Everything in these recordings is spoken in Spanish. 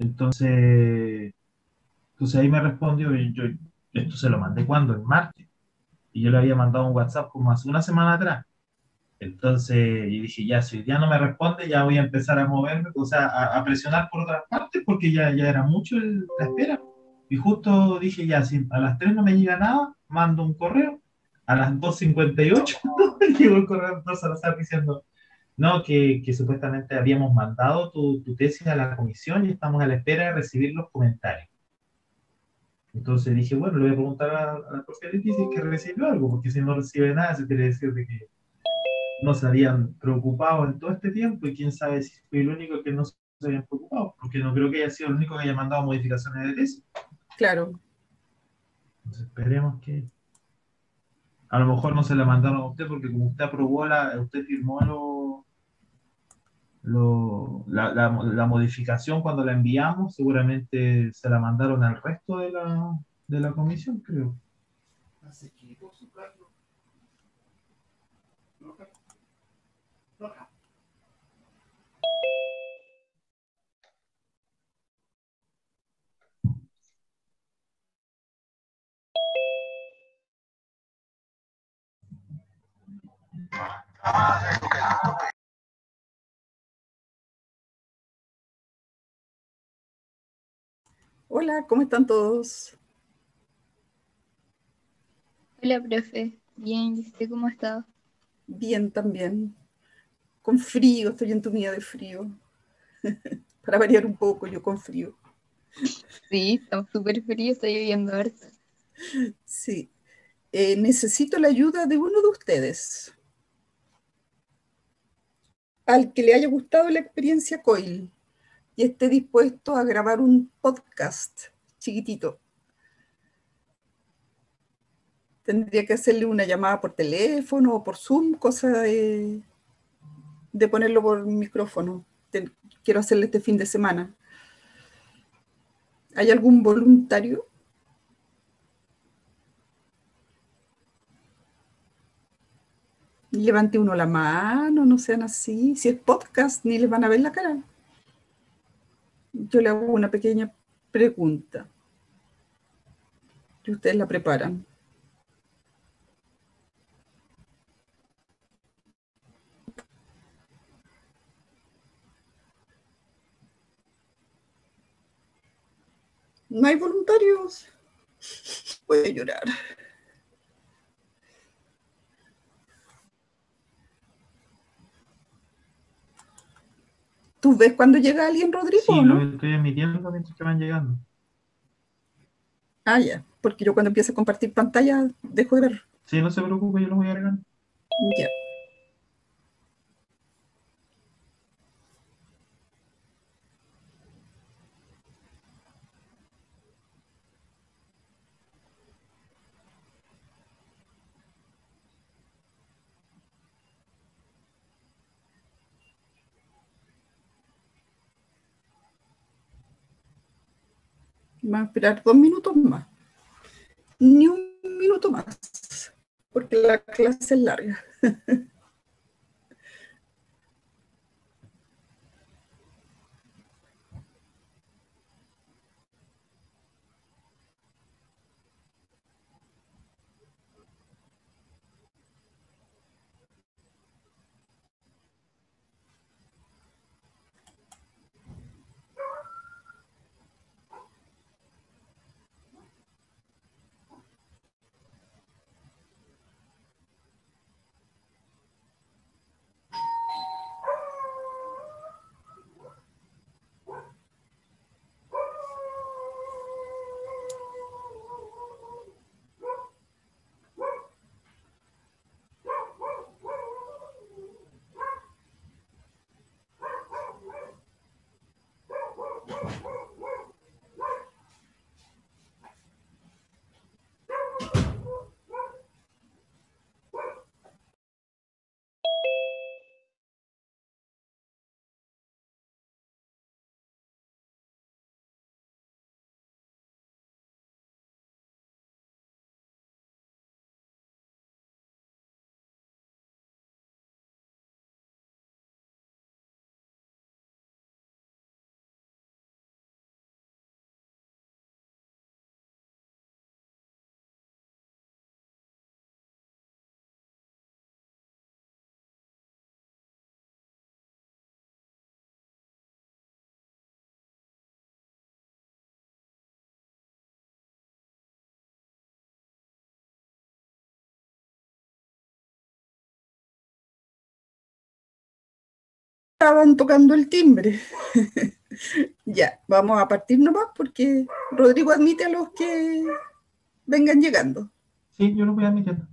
Entonces, entonces ahí me respondió, y yo esto se lo mandé cuando, el martes, y yo le había mandado un WhatsApp como hace una semana atrás. Entonces, y dije, ya, si hoy día no me responde, ya voy a empezar a moverme, o sea, a presionar por otras partes, porque ya era mucho la espera. Y justo dije, ya, si a las 3 no me llega nada, mando un correo. A las 2:58 llegó el correo entonces Salazar diciendo, no, que supuestamente habíamos mandado tu tesis a la comisión y estamos a la espera de recibir los comentarios. Entonces dije, bueno, le voy a preguntar a la propia Leti si es que recibió algo, porque si no recibe nada, eso quiere decir de que no se habían preocupado en todo este tiempo y quién sabe si fui el único que no se habían preocupado, porque no creo que haya sido el único que haya mandado modificaciones de tesis. Claro. Entonces esperemos que a lo mejor no se la mandaron a usted porque como usted aprobó usted firmó la modificación cuando la enviamos, seguramente se la mandaron al resto de la comisión, creo. Hola, ¿cómo están todos? Hola, profe. Bien, ¿y usted cómo ha estado? Bien también. Con frío, estoy entumida de frío. Para variar un poco, yo con frío. Sí, estamos súper fríos, está lloviendo harto. Sí. Necesito la ayuda de uno de ustedes, al que le haya gustado la experiencia COIL y esté dispuesto a grabar un podcast chiquitito. Tendría que hacerle una llamada por teléfono o por Zoom, cosa de ponerlo por micrófono. Quiero hacerle este fin de semana. ¿Hay algún voluntario? Levante uno la mano, no sean así. Si es podcast, ni les van a ver la cara. Yo le hago una pequeña pregunta y ustedes la preparan. ¿No hay voluntarios? Voy a llorar. ¿Tú ves cuando llega alguien, Rodrigo, Sí, o lo no? estoy emitiendo mientras que van llegando. Ah, ya, porque yo cuando empiezo a compartir pantalla dejo de ver. Sí, no se preocupe, yo lo voy a agregar. Ya. Vamos a esperar 2 minutos más. Ni un minuto más, porque la clase es larga. estaban tocando el timbre. Ya, vamos a partir nomás porque Rodrigo admite a los que vengan llegando. Sí, yo lo voy admitiendo.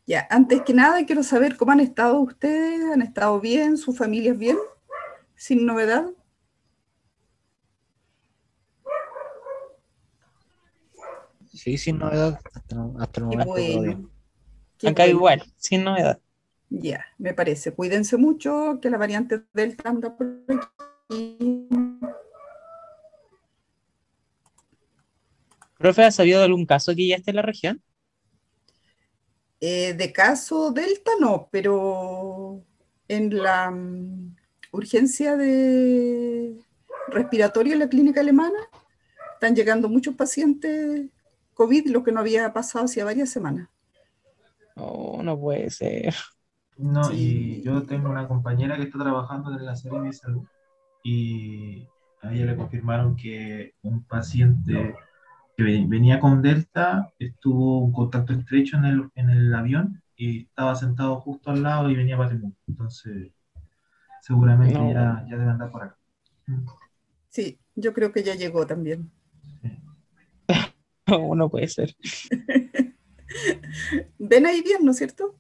Ya, antes que nada quiero saber cómo han estado ustedes, ¿han estado bien? ¿Sus familias bien? ¿Sin novedad? Sí, sin novedad. Hasta el Qué momento todo bien. bueno, qué Acá bueno. igual, sin novedad. Ya, me parece. Cuídense mucho, que la variante Delta anda por aquí. ¿Profe, ha sabido de algún caso que ya esté en la región? De caso Delta no, pero en la urgencia de respiratorio en la clínica alemana están llegando muchos pacientes COVID, lo que no había pasado hacía varias semanas. Oh, no puede ser. No, y Sí, yo tengo una compañera que está trabajando en la serie de salud y a ella le confirmaron que un paciente que venía con Delta estuvo en contacto estrecho en el avión y estaba sentado justo al lado y venía para Temuco. Entonces, seguramente No, ya debe andar por acá. Mm, sí, yo creo que ya llegó también. sí. no, no puede ser. Ven ahí bien, ¿no es cierto?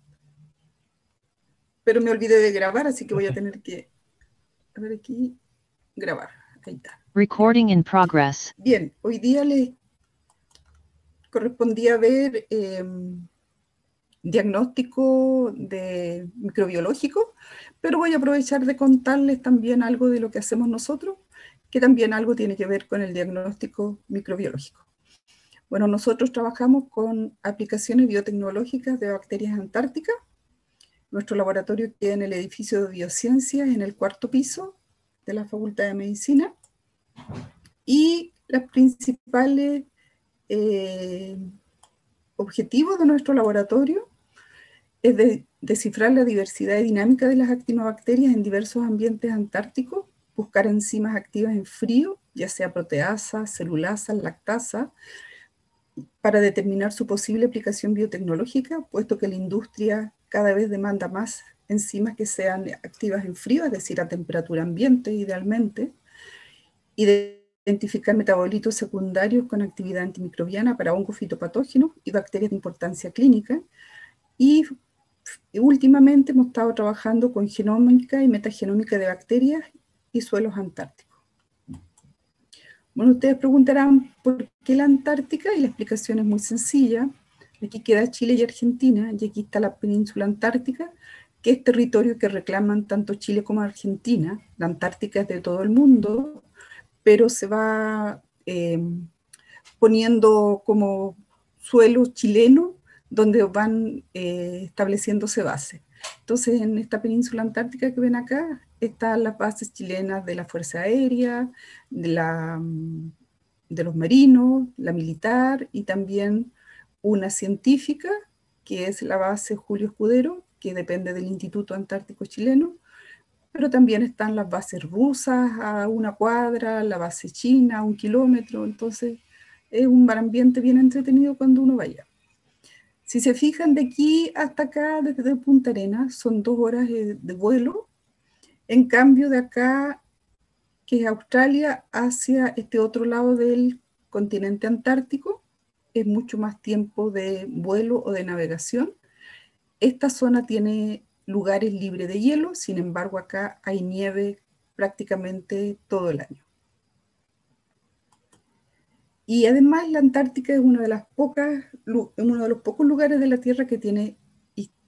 Pero me olvidé de grabar, así que voy a Profe, tener que, a ver aquí, grabar. Ahí está. Recording in progress. Bien, hoy día les correspondía ver diagnóstico de microbiológico, pero voy a aprovechar de contarles también algo de lo que hacemos nosotros, que también algo tiene que ver con el diagnóstico microbiológico. Bueno, nosotros trabajamos con aplicaciones biotecnológicas de bacterias antárticas. Nuestro laboratorio queda en el edificio de biociencias, en el 4.º piso de la Facultad de Medicina, y las principales objetivos de nuestro laboratorio es descifrar la diversidad dinámica de las actinobacterias en diversos ambientes antárticos, buscar enzimas activas en frío, ya sea proteasa, celulasa, lactasa, para determinar su posible aplicación biotecnológica, puesto que la industria cada vez demanda más enzimas que sean activas en frío, es decir, a temperatura ambiente idealmente, y de identificar metabolitos secundarios con actividad antimicrobiana para hongos fitopatógenos y bacterias de importancia clínica. Y últimamente hemos estado trabajando con genómica y metagenómica de bacterias y suelos antárticos. Bueno, ustedes preguntarán por qué la Antártica, y la explicación es muy sencilla. Aquí queda Chile y Argentina, y aquí está la península antártica, que es territorio que reclaman tanto Chile como Argentina. La Antártica es de todo el mundo, pero se va poniendo como suelo chileno donde van estableciéndose bases. Entonces, en esta península antártica que ven acá, están las bases chilenas de la Fuerza Aérea, de los marinos, la militar y también una científica, que es la base Julio Escudero, que depende del Instituto Antártico Chileno, pero también están las bases rusas a 1 cuadra, la base china a 1 kilómetro, entonces es un ambiente bien entretenido cuando uno vaya. Si se fijan, de aquí hasta acá, desde Punta Arenas, son 2 horas de vuelo. En cambio, de acá, que es Australia, hacia este otro lado del continente antártico, es mucho más tiempo de vuelo o de navegación. Esta zona tiene lugares libres de hielo, sin embargo, acá hay nieve prácticamente todo el año. Y además la Antártica es uno de los pocos lugares de la Tierra que tiene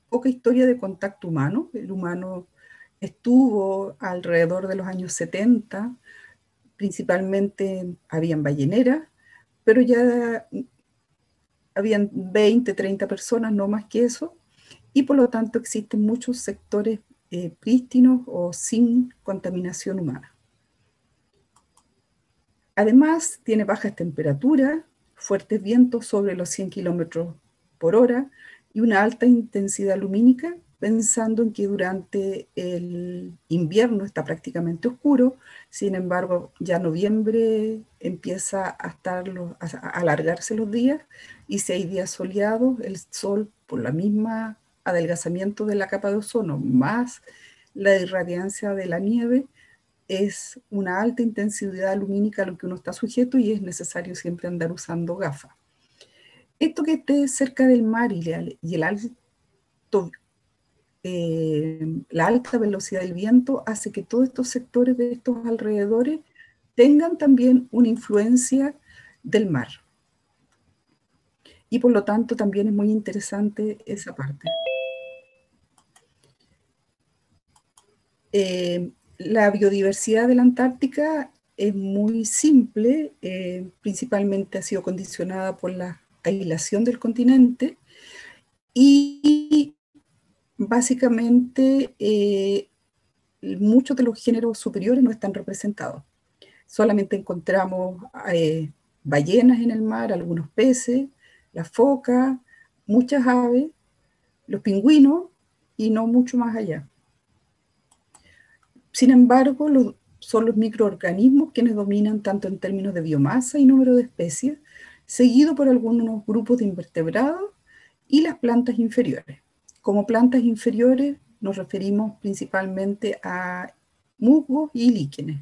poca historia de contacto humano. El humano estuvo alrededor de los años 70, principalmente habían balleneras, pero ya habían 20, 30 personas, no más que eso, y por lo tanto existen muchos sectores prístinos o sin contaminación humana. Además, tiene bajas temperaturas, fuertes vientos sobre los 100 kilómetros por hora y una alta intensidad lumínica, pensando en que durante el invierno está prácticamente oscuro. Sin embargo, ya noviembre empieza a alargarse los días, y si hay días soleados, el sol, por la misma adelgazamiento de la capa de ozono, más la irradiancia de la nieve es una alta intensidad lumínica a lo que uno está sujeto y es necesario siempre andar usando gafas. Esto que esté cerca del mar y la alta velocidad del viento hace que todos estos sectores de estos alrededores tengan también una influencia del mar. Y por lo tanto también es muy interesante esa parte. La biodiversidad de la Antártica es muy simple, principalmente ha sido condicionada por la aislación del continente y básicamente muchos de los géneros superiores no están representados. Solamente encontramos ballenas en el mar, algunos peces, las focas, muchas aves, los pingüinos y no mucho más allá. Sin embargo, son los microorganismos quienes dominan tanto en términos de biomasa y número de especies, seguido por algunos grupos de invertebrados y las plantas inferiores. Como plantas inferiores nos referimos principalmente a musgos y líquenes.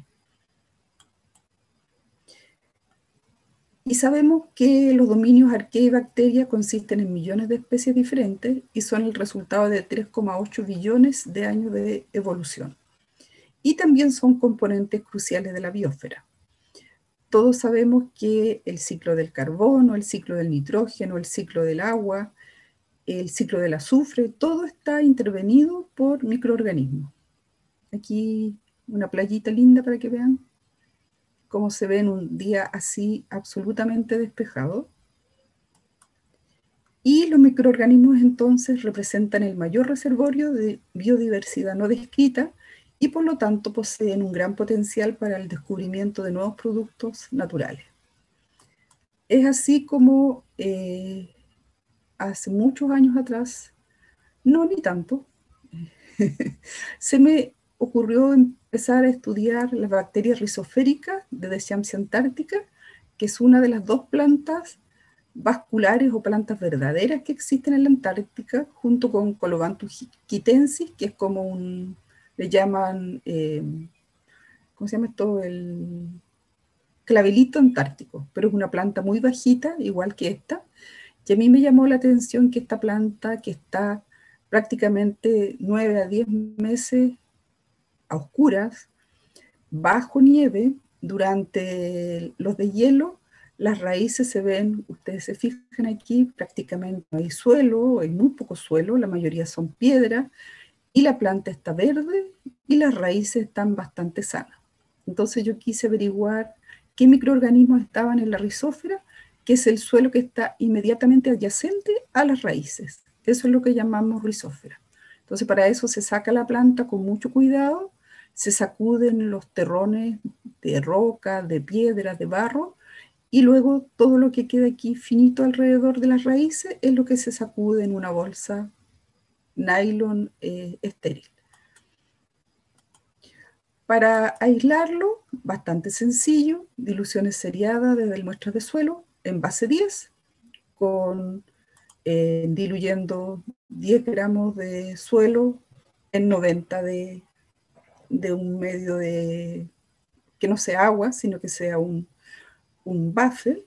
Y sabemos que los dominios Archaea y Bacteria consisten en millones de especies diferentes y son el resultado de 3,8 billones de años de evolución. Y también son componentes cruciales de la biosfera. Todos sabemos que el ciclo del carbono, el ciclo del nitrógeno, el ciclo del agua, el ciclo del azufre, todo está intervenido por microorganismos. Aquí una playita linda para que vean cómo se ve en un día así absolutamente despejado. Y los microorganismos entonces representan el mayor reservorio de biodiversidad no descrita y por lo tanto poseen un gran potencial para el descubrimiento de nuevos productos naturales. Es así como hace muchos años atrás, no ni tanto, se me ocurrió empezar a estudiar las bacterias rizoféricas de Deschamps Antarctica, que es una de las dos plantas vasculares o plantas verdaderas que existen en la Antártica, junto con Colobanthus quitensis, que es como un, le llaman, ¿cómo se llama esto? El clavelito antártico, pero es una planta muy bajita, igual que esta, y a mí me llamó la atención que esta planta, que está prácticamente 9 a 10 meses a oscuras, bajo nieve, durante los deshielo, las raíces se ven, ustedes se fijan aquí, prácticamente no hay suelo, hay muy poco suelo, la mayoría son piedras, y la planta está verde y las raíces están bastante sanas. Entonces yo quise averiguar qué microorganismos estaban en la rizósfera, que es el suelo que está inmediatamente adyacente a las raíces. Eso es lo que llamamos rizósfera. Entonces para eso se saca la planta con mucho cuidado, se sacuden los terrones de roca, de piedra, de barro, y luego todo lo que queda aquí finito alrededor de las raíces es lo que se sacude en una bolsa nylon estéril. Para aislarlo, bastante sencillo, diluciones seriadas desde muestras de suelo en base 10, diluyendo 10 gramos de suelo en 90 de un medio que no sea agua, sino que sea un buffer,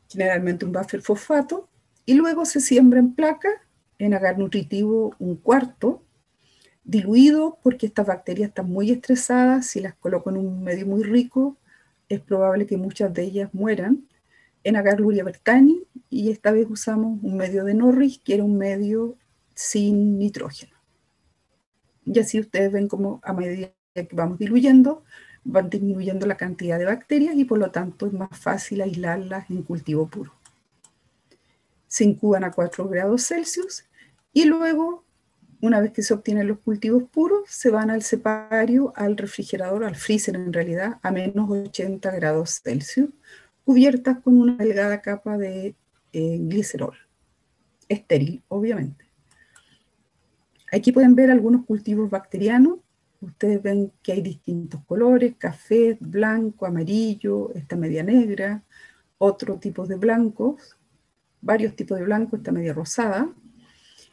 generalmente un buffer fosfato, y luego se siembra en placa, en agar nutritivo 1/4, diluido porque estas bacterias están muy estresadas, si las coloco en un medio muy rico, es probable que muchas de ellas mueran, en agar luria bertani, y esta vez usamos un medio de Norris, que era un medio sin nitrógeno. Y así ustedes ven como a medida que vamos diluyendo, van disminuyendo la cantidad de bacterias y por lo tanto es más fácil aislarlas en cultivo puro. Se incuban a 4 grados Celsius y luego, una vez que se obtienen los cultivos puros, se van al cepario, al refrigerador, al freezer en realidad, a menos 80 grados Celsius, cubiertas con una delgada capa de glicerol, estéril, obviamente. Aquí pueden ver algunos cultivos bacterianos. Ustedes ven que hay distintos colores, café, blanco, amarillo, esta media negra, otro tipo de blancos, varios tipos de blanco, esta media rosada.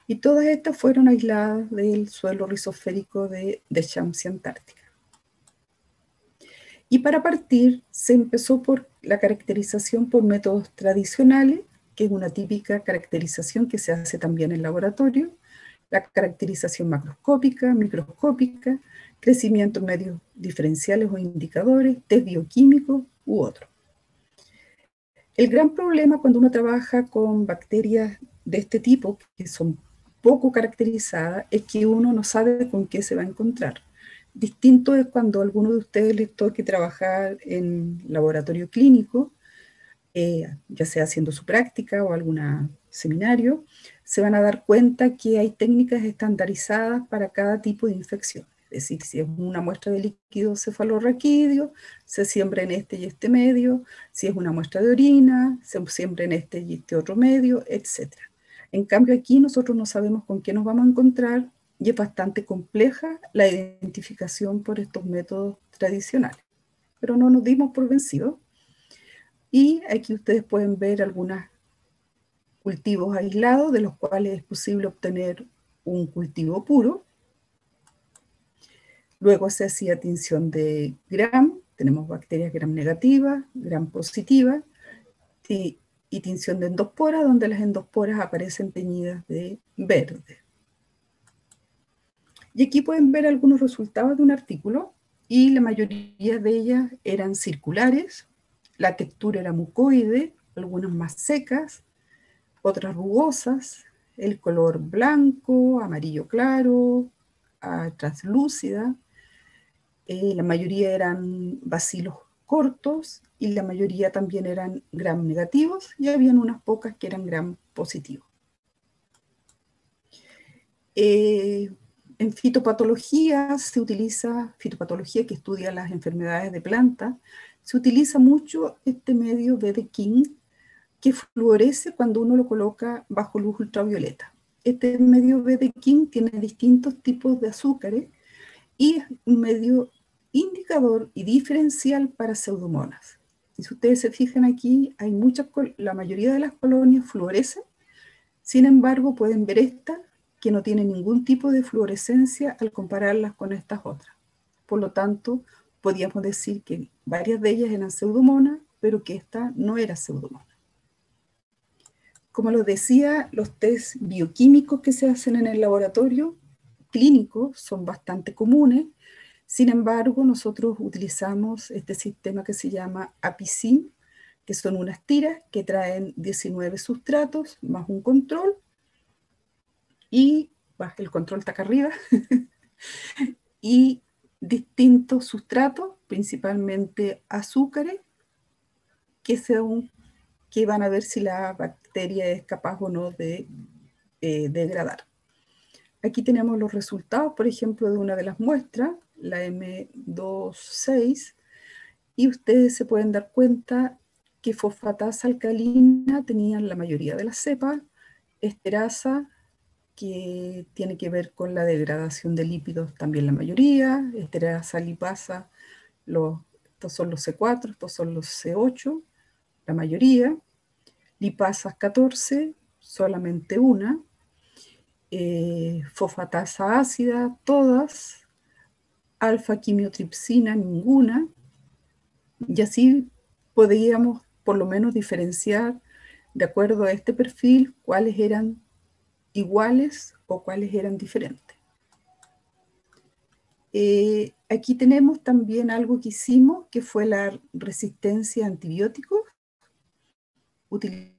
Y todas estas fueron aisladas del suelo rizosférico de Deschamps y Antártica. Y para partir, se empezó por la caracterización por métodos tradicionales, que es una típica caracterización que se hace también en laboratorio, la caracterización macroscópica, microscópica, crecimiento en medios diferenciales o indicadores, test bioquímicos u otros. El gran problema cuando uno trabaja con bacterias de este tipo, que son poco caracterizadas, es que uno no sabe con qué se va a encontrar. Distinto es cuando a alguno de ustedes les toque trabajar en laboratorio clínico, ya sea haciendo su práctica o algún seminario, se van a dar cuenta que hay técnicas estandarizadas para cada tipo de infección. Es decir, si es una muestra de líquido cefalorraquídeo, se siembra en este y este medio; si es una muestra de orina, se siembra en este y este otro medio, etc. En cambio, aquí nosotros no sabemos con qué nos vamos a encontrar y es bastante compleja la identificación por estos métodos tradicionales. Pero no nos dimos por vencidos. Y aquí ustedes pueden ver algunos cultivos aislados de los cuales es posible obtener un cultivo puro. Luego se hacía tinción de Gram, tenemos bacterias Gram negativas, Gram positivas, y tinción de endosporas, donde las endosporas aparecen teñidas de verde. Y aquí pueden ver algunos resultados de un artículo, y la mayoría de ellas eran circulares, la textura era mucoide, algunas más secas, otras rugosas, el color blanco, amarillo claro, translúcida. La mayoría eran bacilos cortos y la mayoría también eran gram negativos, y habían unas pocas que eran gram positivos. En fitopatología se utiliza, fitopatología que estudia las enfermedades de plantas, se utiliza mucho este medio BD-King, que fluorece cuando uno lo coloca bajo luz ultravioleta. Este medio BD-King tiene distintos tipos de azúcares y es un medio indicador y diferencial para pseudomonas. Y si ustedes se fijan aquí, hay la mayoría de las colonias fluorecen. Sin embargo, pueden ver esta, que no tiene ningún tipo de fluorescencia al compararlas con estas otras. Por lo tanto, podríamos decir que varias de ellas eran pseudomonas, pero que esta no era pseudomona. Como les decía, los test bioquímicos que se hacen en el laboratorio clínico son bastante comunes. Sin embargo, nosotros utilizamos este sistema que se llama APISIN, que son unas tiras que traen 19 sustratos más un control, y el control está acá arriba, y distintos sustratos, principalmente azúcares, que van a ver si la bacteria es capaz o no de degradar. Aquí tenemos los resultados, por ejemplo, de una de las muestras, la M26, y ustedes se pueden dar cuenta que fosfatasa alcalina tenían la mayoría de las cepas, esterasa, que tiene que ver con la degradación de lípidos, también la mayoría, esterasa lipasa, estos son los C4, estos son los C8, la mayoría, lipasas 14, solamente una, fosfatasa ácida, todas, alfa-quimiotripsina, ninguna, y así podríamos por lo menos diferenciar, de acuerdo a este perfil, cuáles eran iguales o cuáles eran diferentes. Aquí tenemos también algo que hicimos, que fue la resistencia a antibióticos. Utilizamos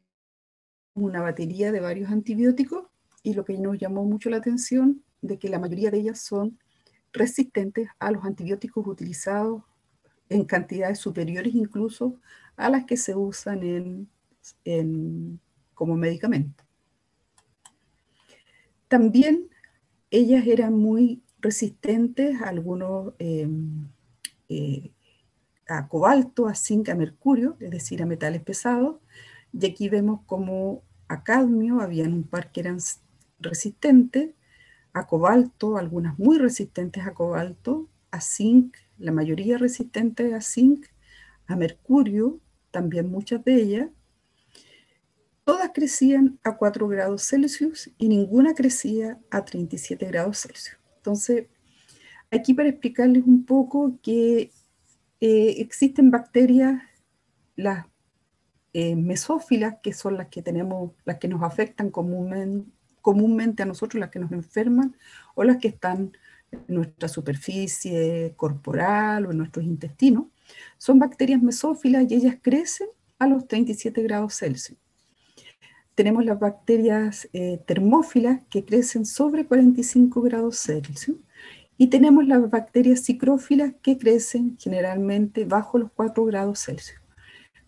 una batería de varios antibióticos, y lo que nos llamó mucho la atención de que la mayoría de ellas son resistentes a los antibióticos utilizados en cantidades superiores incluso a las que se usan como medicamento. También ellas eran muy resistentes a algunos, a cobalto, a zinc, a mercurio, es decir, a metales pesados, y aquí vemos como a cadmio habían un par que eran resistentes, a cobalto, algunas muy resistentes a cobalto, a zinc, la mayoría resistentes a zinc, a mercurio, también muchas de ellas, Todas crecían a 4 grados Celsius y ninguna crecía a 37 grados Celsius. Entonces, aquí para explicarles un poco que existen bacterias, las mesófilas, que son las que tenemos, las que nos afectan comúnmente a nosotros, las que nos enferman, o las que están en nuestra superficie corporal o en nuestros intestinos. Son bacterias mesófilas y ellas crecen a los 37 grados Celsius. Tenemos las bacterias termófilas que crecen sobre 45 grados Celsius. Y tenemos las bacterias psicrófilas que crecen generalmente bajo los 4 grados Celsius.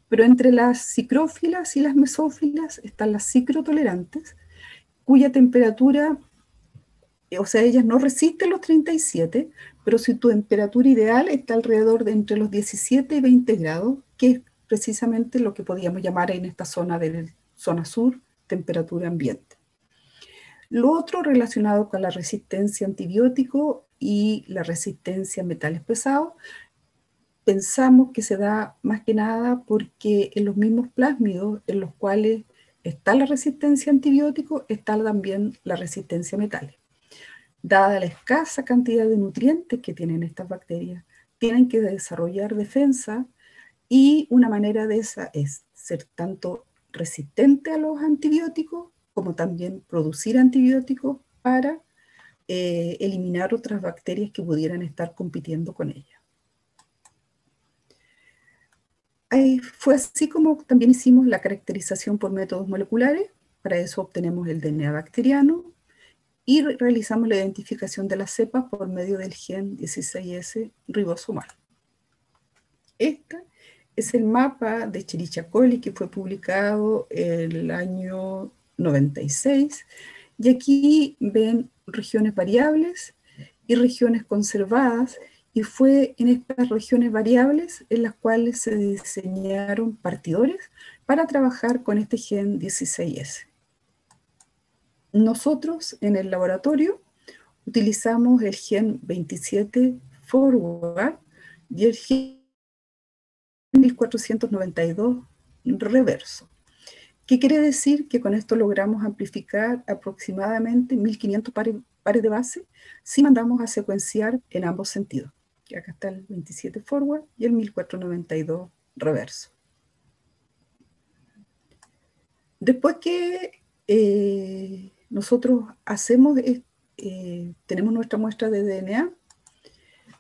Pero entre las psicrófilas y las mesófilas están las psicrotolerantes, cuya temperatura, o sea, ellas no resisten los 37, pero su temperatura ideal está alrededor de entre los 17 y 20 grados, que es precisamente lo que podríamos llamar en esta zona zona sur, temperatura ambiente. Lo otro relacionado con la resistencia a antibióticos y la resistencia a metales pesados, pensamos que se da más que nada porque en los mismos plásmidos en los cuales está la resistencia a antibióticos, está también la resistencia a metales. Dada la escasa cantidad de nutrientes que tienen estas bacterias, tienen que desarrollar defensa, y una manera de esa es ser tanto resistente a los antibióticos como también producir antibióticos para eliminar otras bacterias que pudieran estar compitiendo con ellas. Fue así como también hicimos la caracterización por métodos moleculares. Para eso obtenemos el DNA bacteriano y realizamos la identificación de las cepas por medio del gen 16S ribosomal. Este es el mapa de Escherichia coli que fue publicado en el año 96, y aquí ven regiones variables y regiones conservadas, y fue en estas regiones variables en las cuales se diseñaron partidores para trabajar con este gen 16S. Nosotros en el laboratorio utilizamos el gen 27 forward y el gen 1492 reverso. ¿Qué quiere decir? Que con esto logramos amplificar aproximadamente 1500 pares de base si mandamos a secuenciar en ambos sentidos. Y acá está el 27 forward y el 1492 reverso. Después que nosotros hacemos, tenemos nuestra muestra de DNA,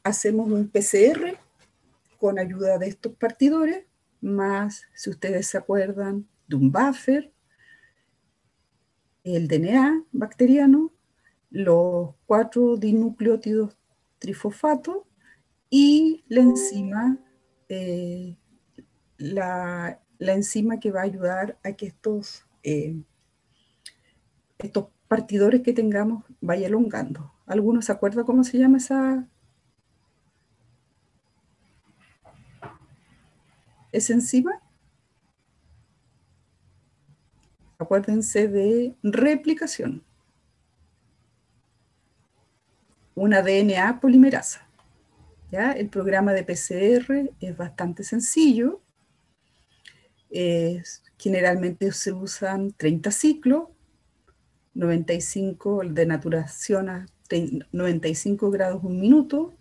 hacemos un PCR con ayuda de estos partidores, más, si ustedes se acuerdan, de un buffer, el DNA bacteriano, los 4 dinucleótidos trifosfato y la enzima, la enzima que va a ayudar a que estos partidores que tengamos vaya elongando. ¿Alguno se acuerda cómo se llama esa enzima? Acuérdense de replicación. Una DNA polimerasa. ¿Ya? El programa de PCR es bastante sencillo. Generalmente se usan 30 ciclos, 95 de naturación a 95 grados un minuto,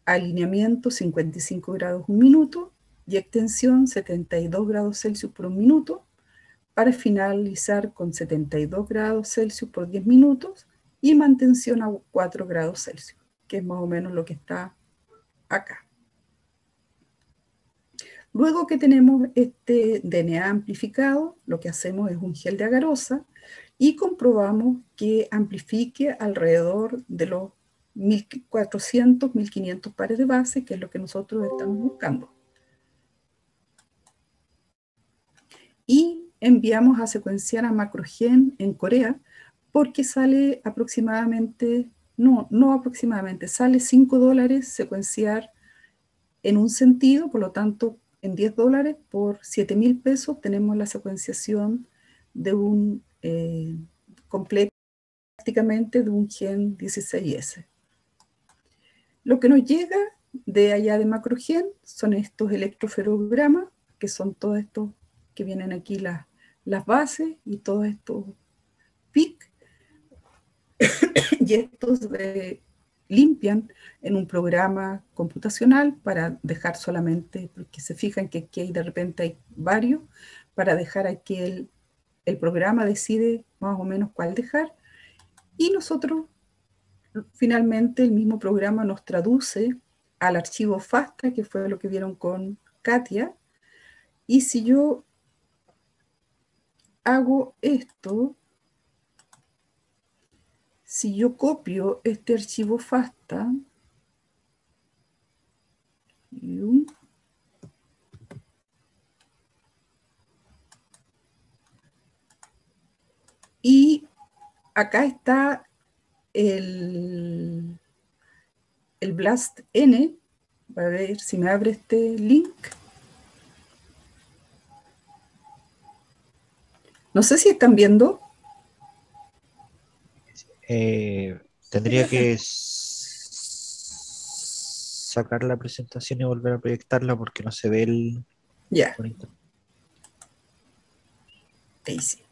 alineamiento 55 grados un minuto y extensión 72 grados Celsius por un minuto, para finalizar con 72 grados Celsius por 10 minutos y mantención a 4 grados Celsius, que es más o menos lo que está acá. Luego que tenemos este DNA amplificado, lo que hacemos es un gel de agarosa y comprobamos que amplifique alrededor de los 1400, 1500 pares de base, que es lo que nosotros estamos buscando. Y enviamos a secuenciar a Macrogen en Corea, porque sale aproximadamente, no aproximadamente, sale $5 secuenciar en un sentido, por lo tanto, en $10 por 7.000 pesos tenemos la secuenciación de un completo, prácticamente de un gen 16S. Lo que nos llega de allá de Macrogen son estos electroferogramas, que son todos estos que vienen aquí, las las bases y todos estos PIC, y estos limpian en un programa computacional para dejar solamente, porque se fijan que aquí de repente hay varios, para dejar aquí el programa decide más o menos cuál dejar, y nosotros finalmente el mismo programa nos traduce al archivo FASTA, que fue lo que vieron con Katia, y si yo hago esto, si yo copio este archivo FASTA, y acá está el BLAST N, a ver si me abre este link. No sé si están viendo. Tendría que sacar la presentación y volver a proyectarla porque no se ve el Ya, bonito. ahí sí.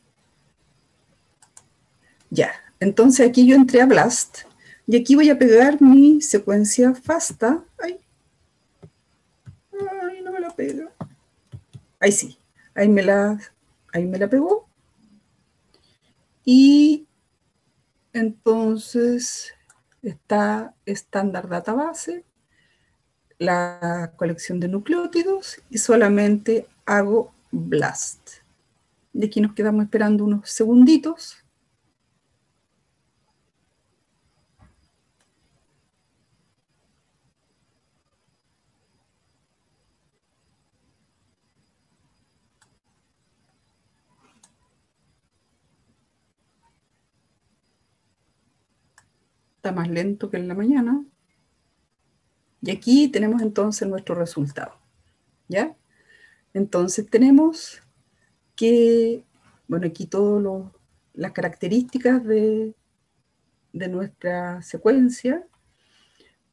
Ya, entonces aquí yo entré a BLAST y aquí voy a pegar mi secuencia FASTA. Ay, no me la pega. Ahí sí, ahí me la pegó. Y entonces está estándar database, la colección de nucleótidos, y solamente hago BLAST. Y aquí nos quedamos esperando unos segunditos. Está más lento que en la mañana. Y aquí tenemos entonces nuestro resultado, ¿ya? Entonces tenemos que, bueno, aquí todas las características de nuestra secuencia,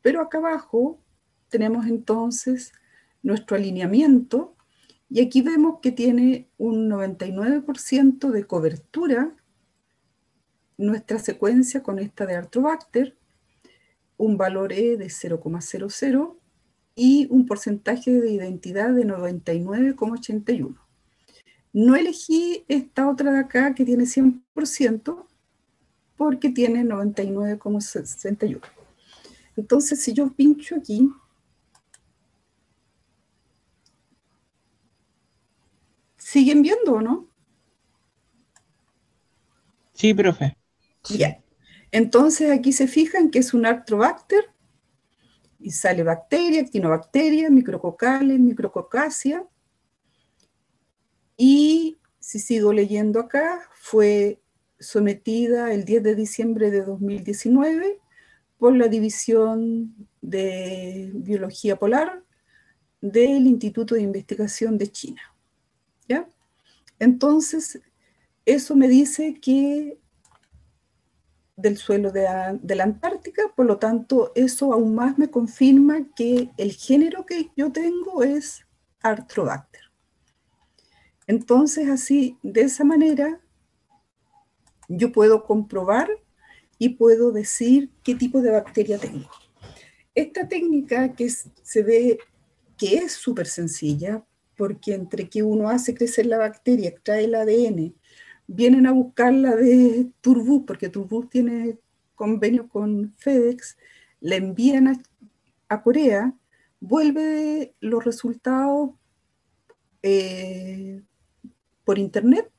pero acá abajo tenemos entonces nuestro alineamiento, y aquí vemos que tiene un 99% de cobertura nuestra secuencia con esta de Arthrobacter, un valor E de 0,00 y un porcentaje de identidad de 99,81. No elegí esta otra de acá que tiene 100% porque tiene 99,61. Entonces, si yo pincho aquí, ¿siguen viendo o no? Sí, profe. Sí. Ya. Entonces, aquí se fijan que es un Arthrobacter y sale bacteria, actinobacteria, micrococales, micrococacia. Y si sigo leyendo acá, fue sometida el 10 de diciembre de 2019 por la División de Biología Polar del Instituto de Investigación de China, ¿ya? Entonces, eso me dice que del suelo de la Antártica, por lo tanto, eso aún más me confirma que el género que yo tengo es Arthrobacter. Entonces, así, de esa manera, yo puedo comprobar y puedo decir qué tipo de bacteria tengo. Esta técnica que se ve que es súper sencilla, porque entre que uno hace crecer la bacteria, extrae el ADN, vienen a buscarla de Turbus, porque Turbus tiene convenio con FedEx, la envían a Corea, vuelve los resultados por internet.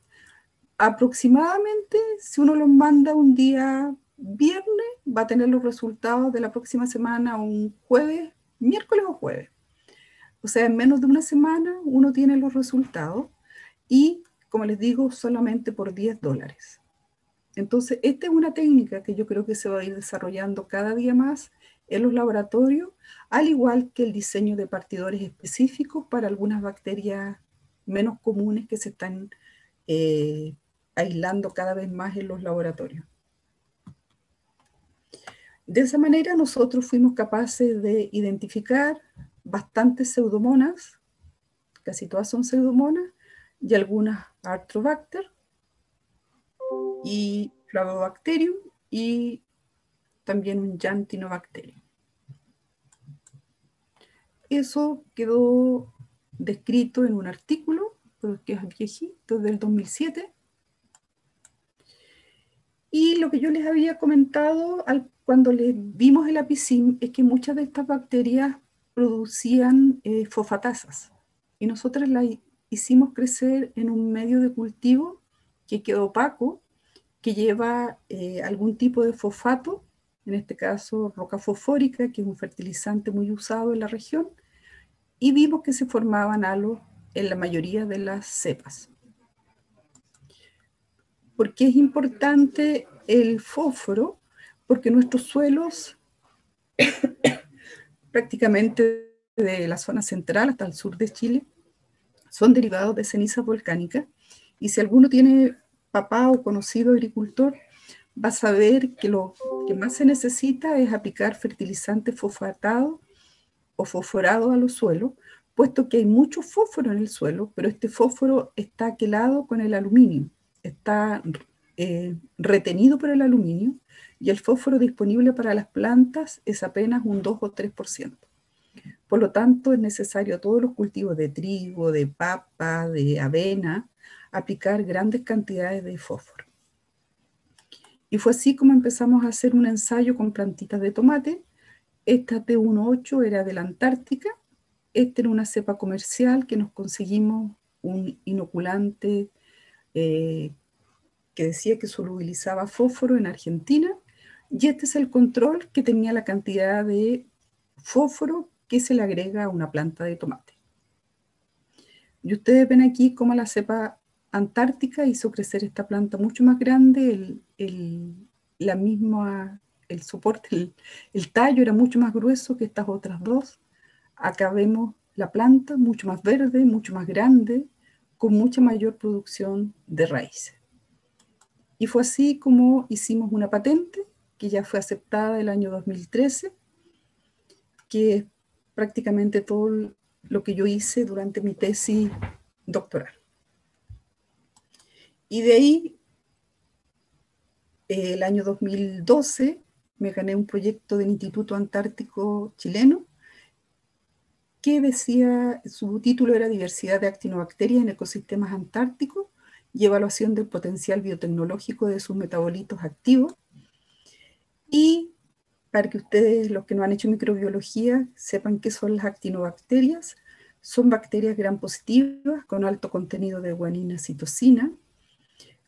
Aproximadamente, si uno los manda un día viernes, va a tener los resultados de la próxima semana un jueves, miércoles o jueves. O sea, en menos de una semana uno tiene los resultados y, como les digo, solamente por $10. Entonces, esta es una técnica que yo creo que se va a ir desarrollando cada día más en los laboratorios, al igual que el diseño de partidores específicos para algunas bacterias menos comunes que se están aislando cada vez más en los laboratorios. De esa manera nosotros fuimos capaces de identificar bastantes pseudomonas, casi todas son pseudomonas, y algunas Arthrobacter y Flavobacterium y también un Jantinobacterium. Eso quedó descrito en un artículo, pero que es viejito, del 2007. Y lo que yo les había comentado cuando les vimos el apicim es que muchas de estas bacterias producían fosfatasas. Y nosotros las hicimos crecer en un medio de cultivo que quedó opaco, que lleva algún tipo de fosfato, en este caso roca fosfórica, que es un fertilizante muy usado en la región, y vimos que se formaban halos en la mayoría de las cepas. ¿Por qué es importante el fósforo? Porque nuestros suelos, prácticamente de la zona central hasta el sur de Chile, son derivados de cenizas volcánicas, y si alguno tiene papá o conocido agricultor, va a saber que lo que más se necesita es aplicar fertilizante fosfatado o fosforado a los suelos, puesto que hay mucho fósforo en el suelo, pero este fósforo está aquelado con el aluminio, está retenido por el aluminio, y el fósforo disponible para las plantas es apenas un 2 o 3%. Por lo tanto, es necesario a todos los cultivos de trigo, de papa, de avena, aplicar grandes cantidades de fósforo. Y fue así como empezamos a hacer un ensayo con plantitas de tomate. Esta T18 era de la Antártica. Esta era una cepa comercial que nos conseguimos un inoculante que decía que solubilizaba fósforo en Argentina. Y este es el control que tenía la cantidad de fósforo que se le agrega a una planta de tomate. Y ustedes ven aquí cómo la cepa antártica hizo crecer esta planta mucho más grande, el soporte, el tallo era mucho más grueso que estas otras dos. Acá vemos la planta mucho más verde, mucho más grande, con mucha mayor producción de raíces. Y fue así como hicimos una patente que ya fue aceptada el año 2013, que es prácticamente todo lo que yo hice durante mi tesis doctoral. Y de ahí, el año 2012, me gané un proyecto del Instituto Antártico Chileno, que decía, su título era Diversidad de actinobacterias en ecosistemas antárticos y evaluación del potencial biotecnológico de sus metabolitos activos. Y para que ustedes, los que no han hecho microbiología, sepan qué son las actinobacterias, son bacterias gram positivas con alto contenido de guanina citosina.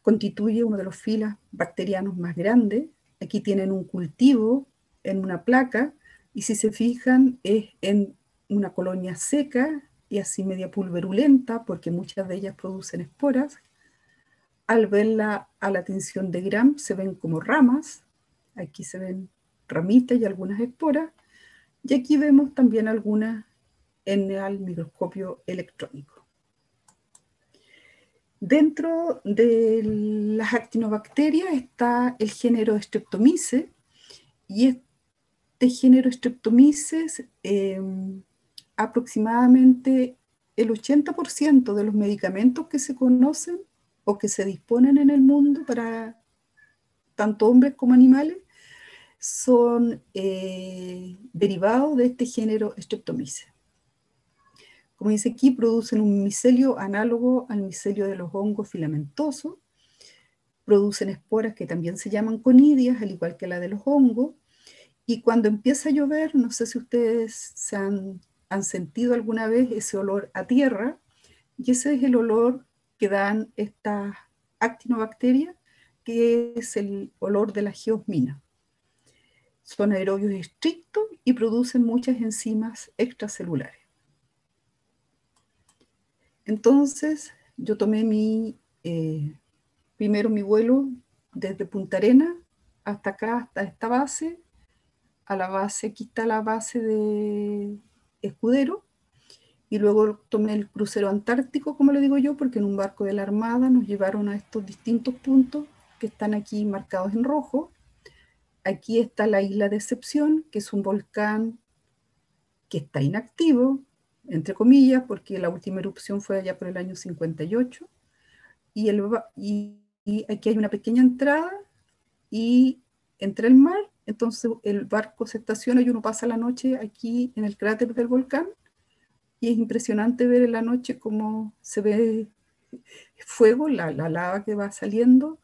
Constituye uno de los filas bacterianos más grandes. Aquí tienen un cultivo en una placa, y si se fijan es en una colonia seca y así media pulverulenta, porque muchas de ellas producen esporas. Al verla a la tinción de Gram se ven como ramas, aquí se ven ramitas y algunas esporas, y aquí vemos también algunas en el microscopio electrónico. Dentro de las actinobacterias está el género Streptomyces, y este género Streptomyces, aproximadamente el 80% de los medicamentos que se conocen o que se disponen en el mundo para tanto hombres como animales son derivados de este género Streptomyces. Como dice aquí, producen un micelio análogo al micelio de los hongos filamentosos, producen esporas que también se llaman conidias, al igual que la de los hongos, y cuando empieza a llover, no sé si ustedes han sentido alguna vez ese olor a tierra, y ese es el olor que dan estas actinobacterias, que es el olor de la geosmina. Son aerobios estrictos y producen muchas enzimas extracelulares. Entonces, yo tomé primero mi vuelo desde Punta Arenas hasta acá, hasta esta base. A la base, aquí está la base de Escudero, y luego tomé el crucero antártico, como le digo yo, porque en un barco de la Armada nos llevaron a estos distintos puntos que están aquí marcados en rojo. Aquí está la isla de Excepción, que es un volcán que está inactivo, entre comillas, porque la última erupción fue allá por el año 58, y aquí hay una pequeña entrada, y entre el mar, entonces el barco se estaciona y uno pasa la noche aquí en el cráter del volcán, y es impresionante ver en la noche cómo se ve fuego, la lava que va saliendo,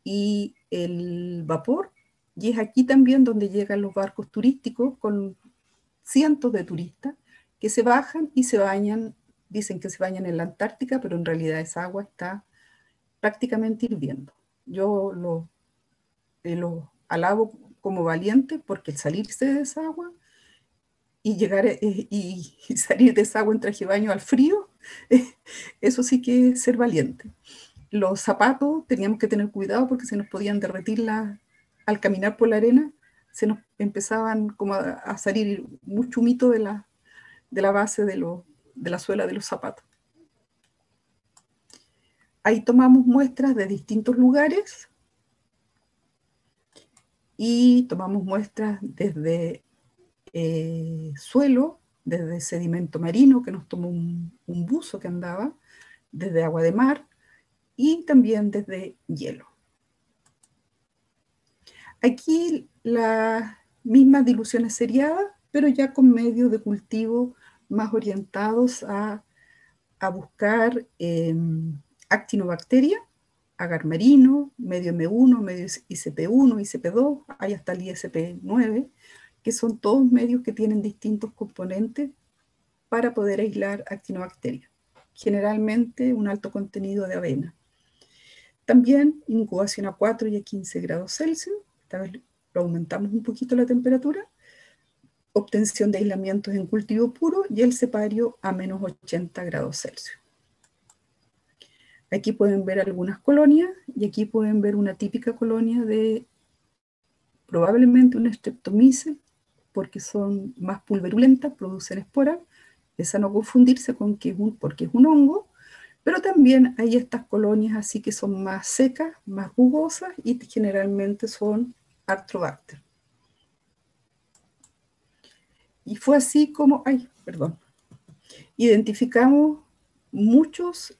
y el vapor, y es aquí también donde llegan los barcos turísticos con cientos de turistas que se bajan y se bañan, dicen que se bañan en la Antártica, pero en realidad esa agua está prácticamente hirviendo. Yo lo alabo como valiente, porque el salirse de esa agua y llegar y salir de esa agua en traje de baño al frío, eso sí que es ser valiente. Los zapatos teníamos que tener cuidado porque se nos podían derretir al caminar por la arena, se nos empezaban como a salir mucho humito de la base de la suela de los zapatos. Ahí tomamos muestras de distintos lugares y tomamos muestras desde suelo, desde sedimento marino que nos tomó un buzo que andaba, desde agua de mar y también desde hielo. Aquí las mismas diluciones seriadas, pero ya con medios de cultivo más orientados a buscar actinobacteria, agar marino, medio M1, medio ICP1, ICP2, hay hasta el ISP9, que son todos medios que tienen distintos componentes para poder aislar actinobacterias, generalmente un alto contenido de avena. También incubación a 4 y a 15 grados Celsius, esta vez lo aumentamos un poquito la temperatura, obtención de aislamientos en cultivo puro y el cepario a menos 80 grados Celsius. Aquí pueden ver algunas colonias y aquí pueden ver una típica colonia de probablemente una Streptomyces, porque son más pulverulentas, producen esporas. Es a no confundirse con porque es un hongo, pero también hay estas colonias así que son más secas, más jugosas y generalmente son Arthrobacter. Y fue así como, identificamos muchos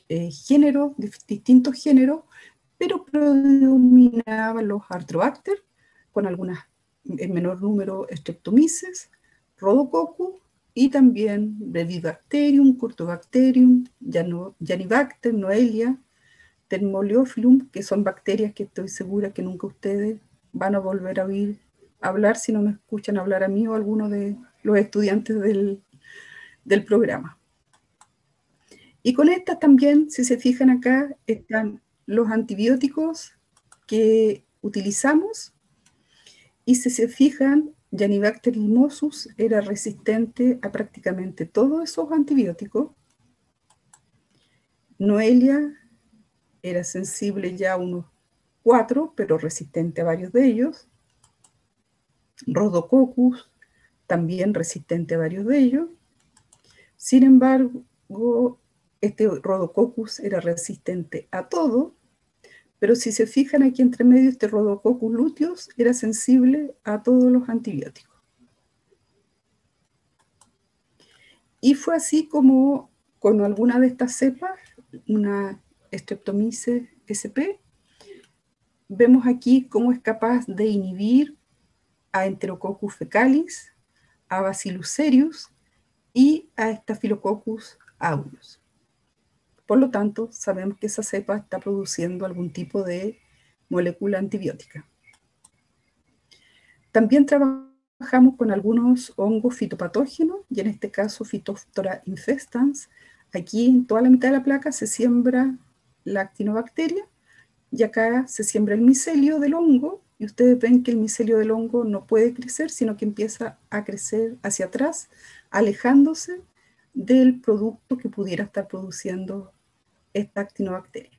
géneros, distintos géneros, pero predominaban los Arthrobacter, con algunas en menor número Streptomyces, Rhodococcus y también Brevibacterium, Curtobacterium, Janibacter, Noelia, Thermoleophyllum, que son bacterias que estoy segura que nunca ustedes van a volver a oír hablar si no me escuchan hablar a mí o a alguno de los estudiantes del programa. Y con estas también, si se fijan acá, están los antibióticos que utilizamos. Y si se fijan, Janibacter limosus era resistente a prácticamente todos esos antibióticos. Noelia era sensible ya a unos 4, pero resistente a varios de ellos. Rhodococcus, también resistente a varios de ellos. Sin embargo, este Rhodococcus era resistente a todo, pero si se fijan aquí entre medio, este Rhodococcus luteus era sensible a todos los antibióticos. Y fue así como con alguna de estas cepas, una Streptomyces sp, vemos aquí cómo es capaz de inhibir a Enterococcus fecalis, a Bacillus cereus y a Staphylococcus aureus. Por lo tanto, sabemos que esa cepa está produciendo algún tipo de molécula antibiótica. También trabajamos con algunos hongos fitopatógenos, y en este caso Phytophthora infestans. Aquí en toda la mitad de la placa se siembra la actinobacteria, y acá se siembra el micelio del hongo, y ustedes ven que el micelio del hongo no puede crecer, sino que empieza a crecer hacia atrás, alejándose del producto que pudiera estar produciendo esta actinobacteria.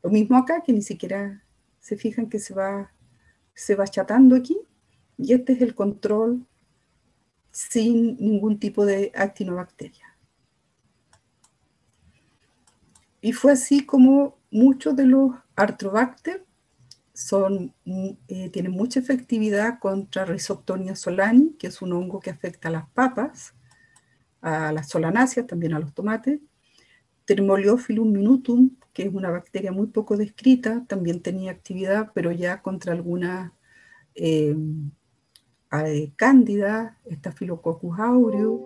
Lo mismo acá, que ni siquiera se fijan que se va achatando aquí, y este es el control sin ningún tipo de actinobacteria. Y fue así como muchos de los Arthrobacter tienen mucha efectividad contra Rhizoctonia solani, que es un hongo que afecta a las papas, a las solanáceas, también a los tomates. Thermoleophilum minutum, que es una bacteria muy poco descrita, también tenía actividad, pero ya contra algunas cándida, Staphylococcus aureus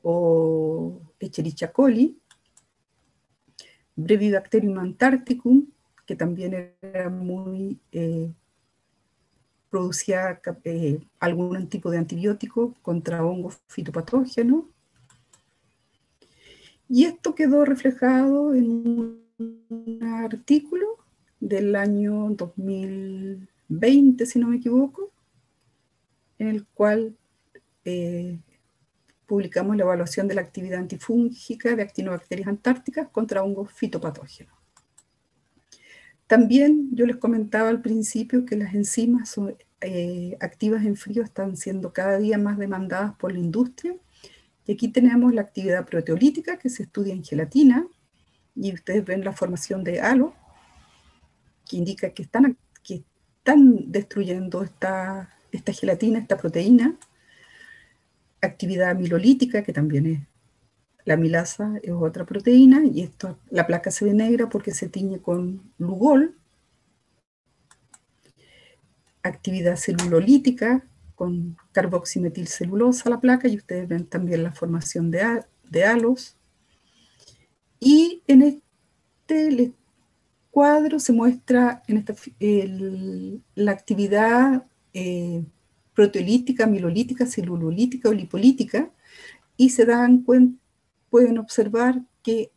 o Escherichia coli. Brevibacterium antarcticum, que también era muy producía algún tipo de antibiótico contra hongos fitopatógenos. Y esto quedó reflejado en un artículo del año 2020, si no me equivoco, en el cual publicamos la evaluación de la actividad antifúngica de actinobacterias antárticas contra hongos fitopatógenos. También yo les comentaba al principio que las enzimas activas en frío están siendo cada día más demandadas por la industria. Y aquí tenemos la actividad proteolítica que se estudia en gelatina, y ustedes ven la formación de halo, que indica que están destruyendo esta gelatina, esta proteína. Actividad amilolítica, que también es la amilasa, es otra proteína, y esto, la placa se ve negra porque se tiñe con Lugol. Actividad celulolítica, con carboximetilcelulosa la placa, y ustedes ven también la formación de halos. Y en este cuadro se muestra la actividad proteolítica, amilolítica, celulolítica o lipolítica, y se dan cuenta, pueden observar que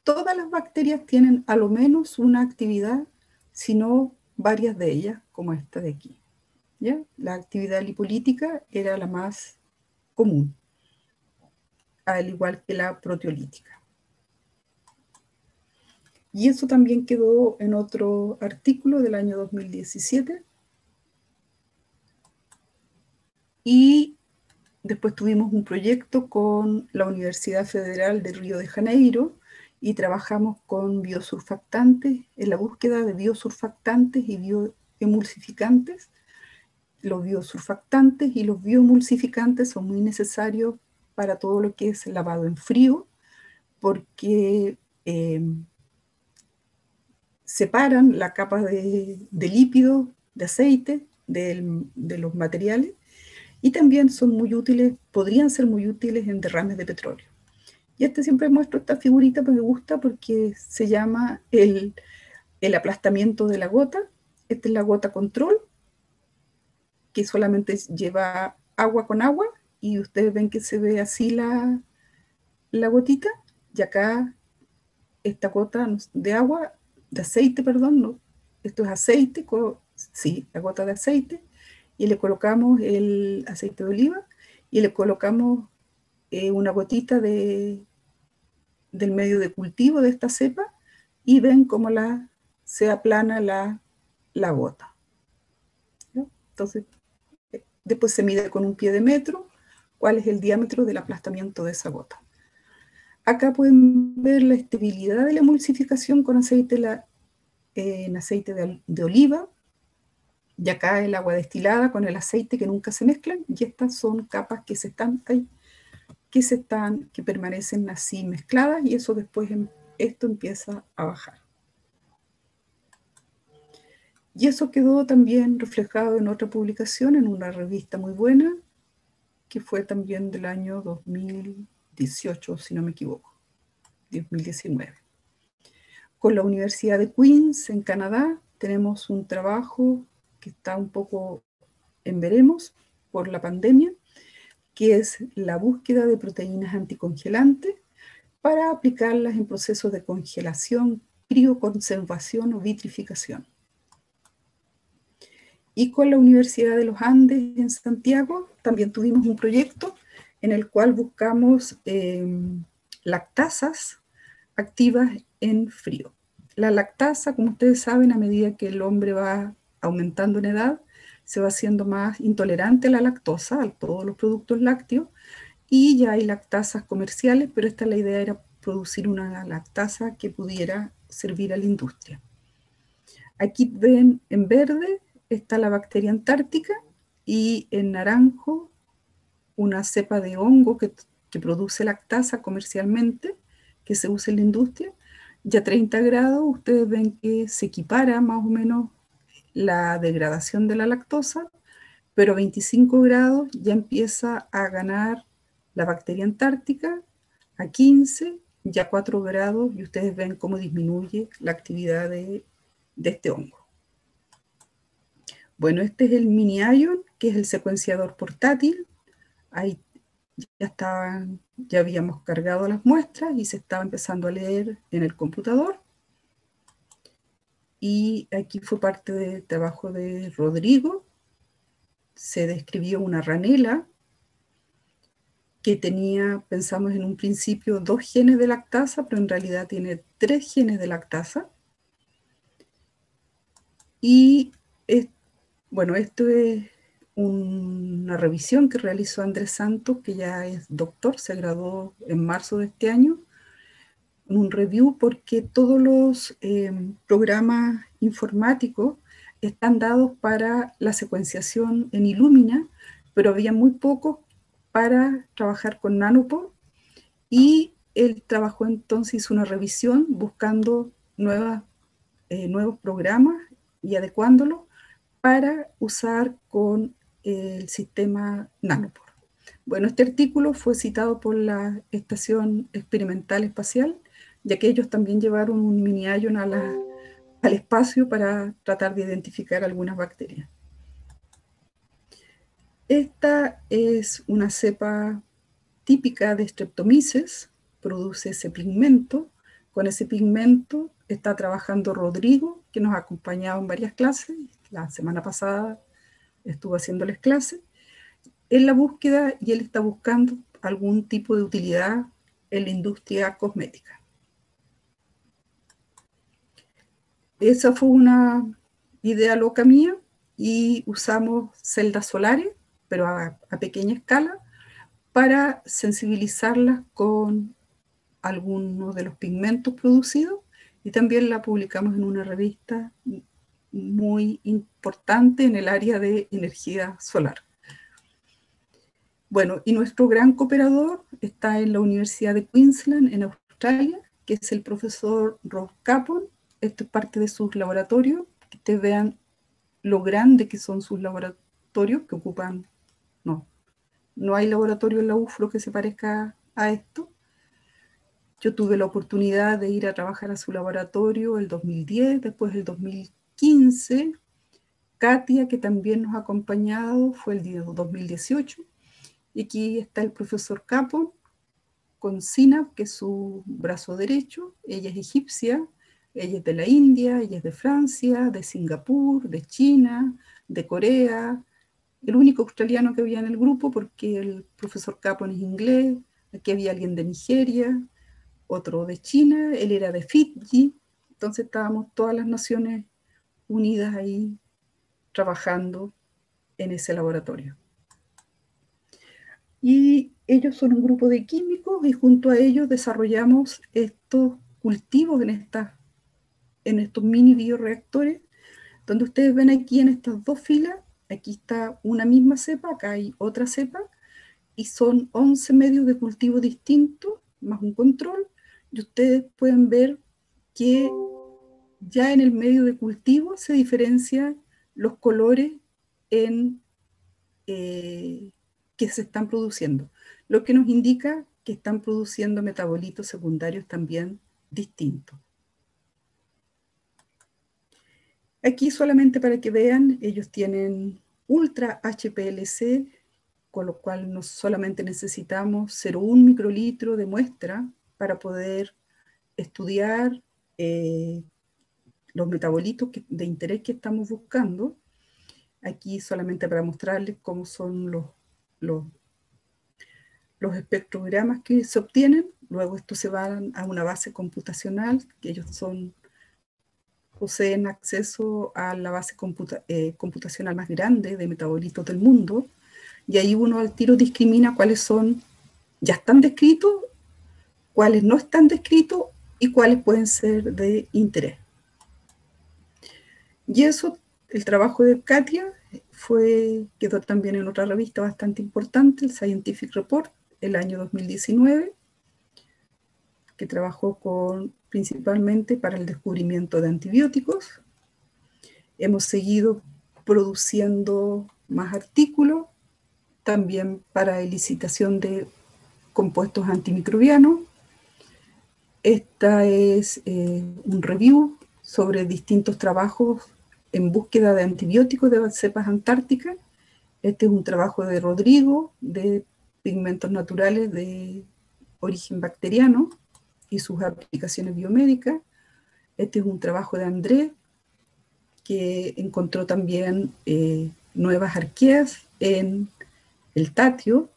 todas las bacterias tienen a lo menos una actividad, si no varias de ellas, como esta de aquí. ¿Ya? La actividad lipolítica era la más común, al igual que la proteolítica. Y eso también quedó en otro artículo del año 2017. Y después tuvimos un proyecto con la Universidad Federal de Río de Janeiro y trabajamos con biosurfactantes, en la búsqueda de biosurfactantes y bioemulsificantes. Los biosurfactantes y los bioemulsificantes son muy necesarios para todo lo que es lavado en frío, porque separan la capa de lípidos, de aceite, de los materiales, y también son muy útiles, podrían ser muy útiles en derrames de petróleo. Y siempre muestro esta figurita porque me gusta, porque se llama el aplastamiento de la gota. Esta es la gota control, que solamente lleva agua con agua, y ustedes ven que se ve así la gotita, y acá esta gota de agua, de aceite, perdón, no, esto es aceite, sí, la gota de aceite, y le colocamos el aceite de oliva, y le colocamos una gotita del medio de cultivo de esta cepa, y ven cómo se aplana la gota. ¿No? Entonces, después se mide con un pie de metro cuál es el diámetro del aplastamiento de esa gota. Acá pueden ver la estabilidad de la emulsificación con aceite, en aceite de oliva, y acá el agua destilada con el aceite, que nunca se mezclan, y estas son capas que permanecen así mezcladas, y eso después esto empieza a bajar. Y eso quedó también reflejado en otra publicación, en una revista muy buena, que fue también del año 2018, si no me equivoco, 2019. Con la Universidad de Queens, en Canadá, tenemos un trabajo que está un poco en veremos por la pandemia, que es la búsqueda de proteínas anticongelantes para aplicarlas en procesos de congelación, crioconservación o vitrificación. Y con la Universidad de los Andes en Santiago también tuvimos un proyecto en el cual buscamos lactasas activas en frío. La lactasa, como ustedes saben, a medida que el hombre va aumentando en edad, se va haciendo más intolerante a la lactosa, a todos los productos lácteos, y ya hay lactasas comerciales, pero la idea era producir una lactasa que pudiera servir a la industria. Aquí ven en verde está la bacteria antártica, y en naranjo una cepa de hongo que que produce lactasa comercialmente, que se usa en la industria, y a 30 grados ustedes ven que se equipara más o menos la degradación de la lactosa, pero a 25 grados ya empieza a ganar la bacteria antártica, a 15, ya 4 grados, y ustedes ven cómo disminuye la actividad de este hongo. Bueno, este es el Mini-Ion, que es el secuenciador portátil. Ahí ya habíamos cargado las muestras y se estaba empezando a leer en el computador. Y aquí fue parte del trabajo de Rodrigo. Se describió una ranela que tenía, pensamos en un principio, 2 genes de lactasa, pero en realidad tiene 3 genes de lactasa. Y bueno, esto es una revisión que realizó Andrés Santos, que ya es doctor, se graduó en marzo de este año. Un review porque todos los programas informáticos están dados para la secuenciación en Illumina, pero había muy pocos para trabajar con Nanopore, y él trabajó entonces, hizo una revisión buscando nuevos programas y adecuándolos para usar con el sistema Nanopore. Bueno, este artículo fue citado por la Estación Experimental Espacial, ya que ellos también llevaron un Mini-Ion al espacio para tratar de identificar algunas bacterias. Esta es una cepa típica de Streptomyces, produce ese pigmento. Con ese pigmento está trabajando Rodrigo, que nos ha acompañado en varias clases. La semana pasada estuvo haciéndoles clases en la búsqueda, y él está buscando algún tipo de utilidad en la industria cosmética. Esa fue una idea loca mía, y usamos celdas solares, pero a pequeña escala, para sensibilizarlas con algunos de los pigmentos producidos, y también la publicamos en una revista muy importante en el área de energía solar. Bueno, y nuestro gran cooperador está en la Universidad de Queensland, en Australia, que es el profesor Ross Capon. Esto es parte de sus laboratorios, que ustedes vean lo grande que son sus laboratorios, que ocupan, no hay laboratorio en la UFRO que se parezca a esto. Yo tuve la oportunidad de ir a trabajar a su laboratorio el 2010, después el 2015. Katia, que también nos ha acompañado, fue el día 2018. Y aquí está el profesor Capon con Sinab, que es su brazo derecho. Ella es egipcia, ella es de la India, ella es de Francia, de Singapur, de China, de Corea. El único australiano que había en el grupo, porque el profesor Capon es inglés. Aquí había alguien de Nigeria, otro de China, él era de Fiji. Entonces estábamos todas las Naciones Unidas ahí trabajando en ese laboratorio. Y ellos son un grupo de químicos, y junto a ellos desarrollamos estos cultivos en estos mini bioreactores, donde ustedes ven aquí en estas 2 filas, aquí está una misma cepa, acá hay otra cepa, y son 11 medios de cultivo distintos, más un control, y ustedes pueden ver que ya en el medio de cultivo se diferencian los colores que se están produciendo, lo que nos indica que están produciendo metabolitos secundarios también distintos. Aquí solamente para que vean, ellos tienen ultra HPLC, con lo cual no solamente necesitamos 0,1 microlitro de muestra para poder estudiar los metabolitos de interés que estamos buscando. Aquí solamente para mostrarles cómo son los espectrogramas que se obtienen. Luego estos se van a una base computacional, que ellos poseen acceso a la base computacional más grande de metabolitos del mundo, y ahí uno al tiro discrimina cuáles ya están descritos, cuáles no están descritos y cuáles pueden ser de interés. Y eso, el trabajo de Katia, quedó también en otra revista bastante importante, el Scientific Report, el año 2019, que trabajó principalmente para el descubrimiento de antibióticos. Hemos seguido produciendo más artículos, también para elicitación de compuestos antimicrobianos. Esta es un review sobre distintos trabajos en búsqueda de antibióticos de cepas antárticas. Este es un trabajo de Rodrigo, de pigmentos naturales de origen bacteriano y sus aplicaciones biomédicas. Este es un trabajo de Andrés, que encontró también nuevas arqueas en el tatio.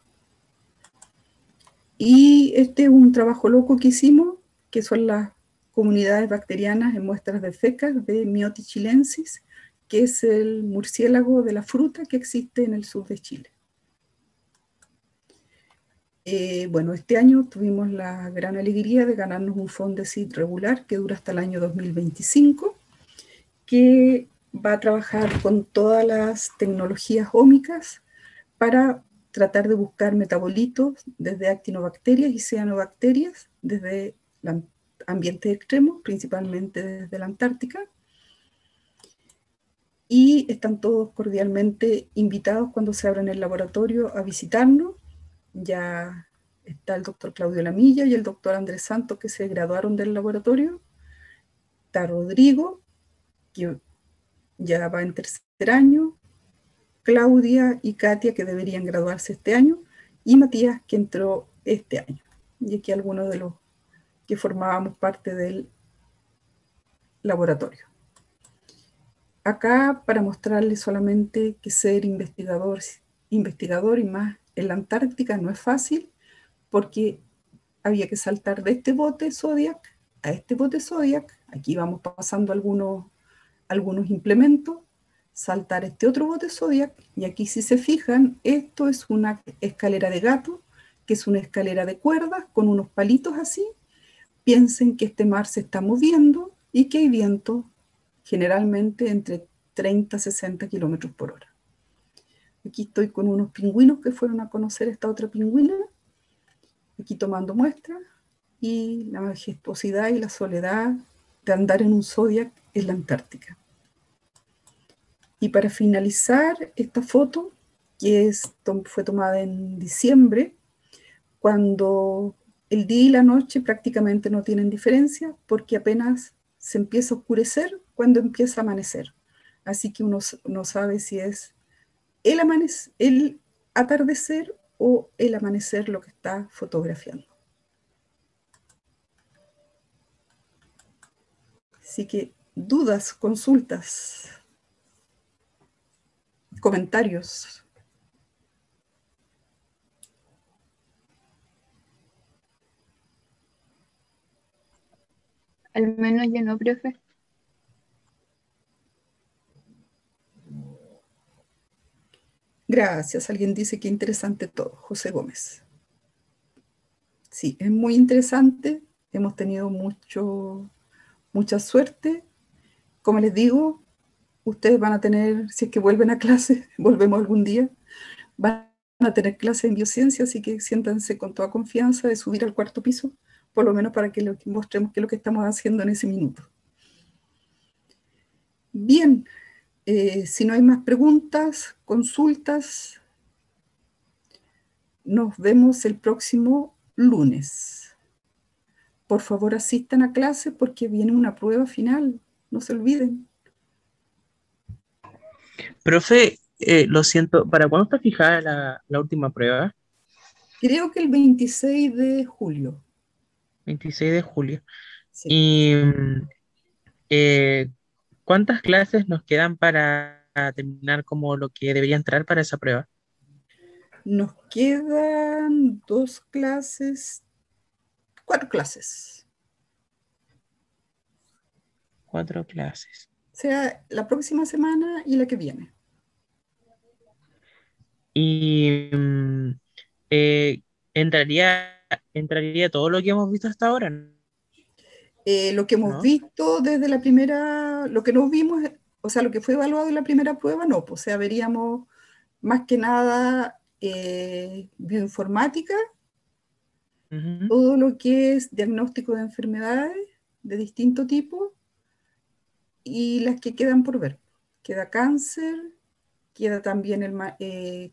Y este es un trabajo loco que hicimos, que son las comunidades bacterianas en muestras de fecas de Myotis chilensis, que es el murciélago de la fruta que existe en el sur de Chile. Bueno, este año tuvimos la gran alegría de ganarnos un Fondesit regular que dura hasta el año 2025, que va a trabajar con todas las tecnologías ómicas para tratar de buscar metabolitos desde actinobacterias y cianobacterias, desde ambientes extremos, principalmente desde la Antártica. Y están todos cordialmente invitados cuando se abran el laboratorio a visitarnos. Ya está el doctor Claudio Lamilla y el doctor Andrés Santos, que se graduaron del laboratorio. Está Rodrigo, que ya va en tercer año. Claudia y Katia, que deberían graduarse este año, y Matías, que entró este año. Y aquí algunos de los que formábamos parte del laboratorio. Acá para mostrarles solamente que ser investigador y más en la Antártica no es fácil, porque había que saltar de este bote Zodiac a este bote Zodiac. Aquí vamos pasando algunos implementos, saltar este otro bote Zodiac, y aquí si se fijan, esto es una escalera de gato, que es una escalera de cuerdas con unos palitos así. Piensen que este mar se está moviendo y que hay viento generalmente entre 30 a 60 kilómetros por hora. Aquí estoy con unos pingüinos que fueron a conocer esta otra pingüina, aquí tomando muestras, y la majestuosidad y la soledad de andar en un Zodiac en la Antártica. Y para finalizar esta foto, que fue tomada en diciembre, cuando el día y la noche prácticamente no tienen diferencia, porque apenas se empieza a oscurecer cuando empieza a amanecer. Así que uno no sabe si es el atardecer o el amanecer lo que está fotografiando. Así que dudas, consultas, comentarios. Al menos yo no, profe. Gracias. Alguien dice que interesante todo. José Gómez. Sí, es muy interesante. Hemos tenido mucha suerte. Como les digo, ustedes van a tener, si es que vuelven a clase, volvemos algún día, van a tener clase en biociencia, así que siéntanse con toda confianza de subir al cuarto piso, por lo menos para que mostremos qué es lo que estamos haciendo en ese minuto. Bien, si no hay más preguntas, consultas, nos vemos el próximo lunes. Por favor, asistan a clase porque viene una prueba final, no se olviden. Profe, lo siento, ¿para cuándo está fijada la última prueba? Creo que el 26 de julio. 26 de julio. Sí. ¿Y cuántas clases nos quedan para terminar como lo que debería entrar para esa prueba? Nos quedan 4 clases. 4 clases. O sea, la próxima semana y la que viene. Y eh, entraría todo lo que hemos visto hasta ahora, Lo que hemos ¿no? visto desde la primera, lo que nos vimos, o sea, lo que fue evaluado en la primera prueba, no, pues, o sea, veríamos más que nada bioinformática Ujú. todo lo que es diagnóstico de enfermedades de distinto tipo y las que quedan por ver. Queda cáncer, queda también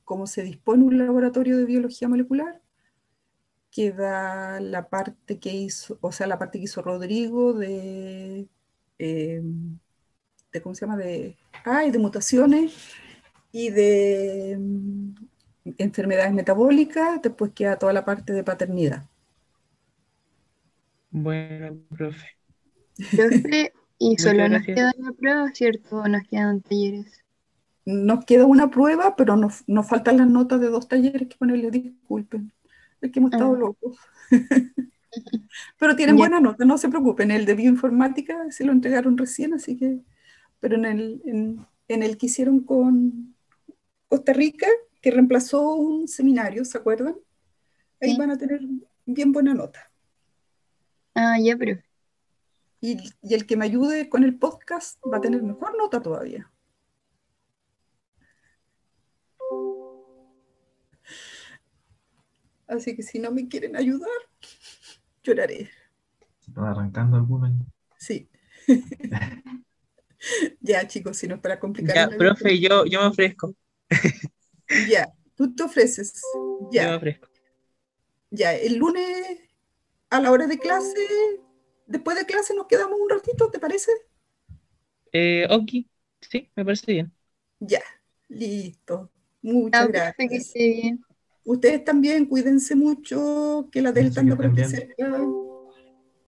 cómo se dispone un laboratorio de biología molecular, queda la parte que hizo, o sea, la parte que hizo Rodrigo eh, ¿cómo se llama? De mutaciones y de enfermedades metabólicas, después queda toda la parte de paternidad. Bueno, profe. Profe, y Muchas solo nos gracias. queda la prueba, ¿cierto? ¿O nos quedan talleres? Nos queda una prueba, pero nos faltan las notas de 2 talleres que ponerle, disculpen. Es que hemos estado Ah, locos. Pero tienen ya. buena nota, no se preocupen. El de bioinformática se lo entregaron recién, así que, pero en el que hicieron con Costa Rica, que reemplazó un seminario, ¿se acuerdan? Ahí Sí. van a tener bien buena nota. Ah, ya, profe. Y el que me ayude con el podcast va a tener mejor nota todavía. Así que si no me quieren ayudar, lloraré. Se están arrancando algunos. Sí. Ya, chicos, si no es para complicarles Ya, la vida. profe, yo me ofrezco. Ya, tú te ofreces. Yo me Ya, ofrezco. ya. El lunes a la hora de clase, después de clase nos quedamos un ratito, ¿te parece? Ok, sí, me parece bien. Ya, listo. Ah, Muchas profe, que gracias. esté bien. Ustedes también, cuídense mucho, que la Delta Pienso que anda por estén aquí bien. cerca.